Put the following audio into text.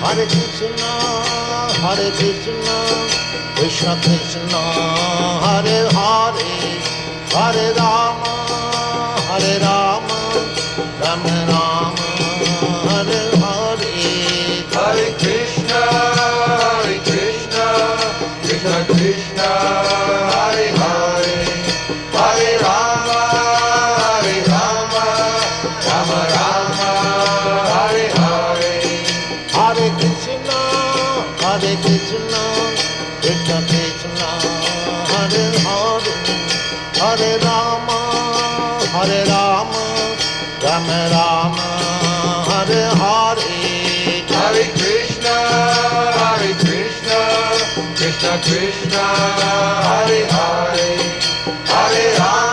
Hare Krishna, Krishna Krishna, Hare Hare, Hare Rama, Rama Rama, Hare Hare. Hare Krishna, Krishna Krishna, Hare Hare, Hare Rama, Rama Rama, Hare Hare. Hare Krishna, Krishna Krishna, Hare Hare, Hare Rama, Rama Rama, Hare Hare. Hare Krishna, Krishna Krishna, Hare Hare, Hare Rama.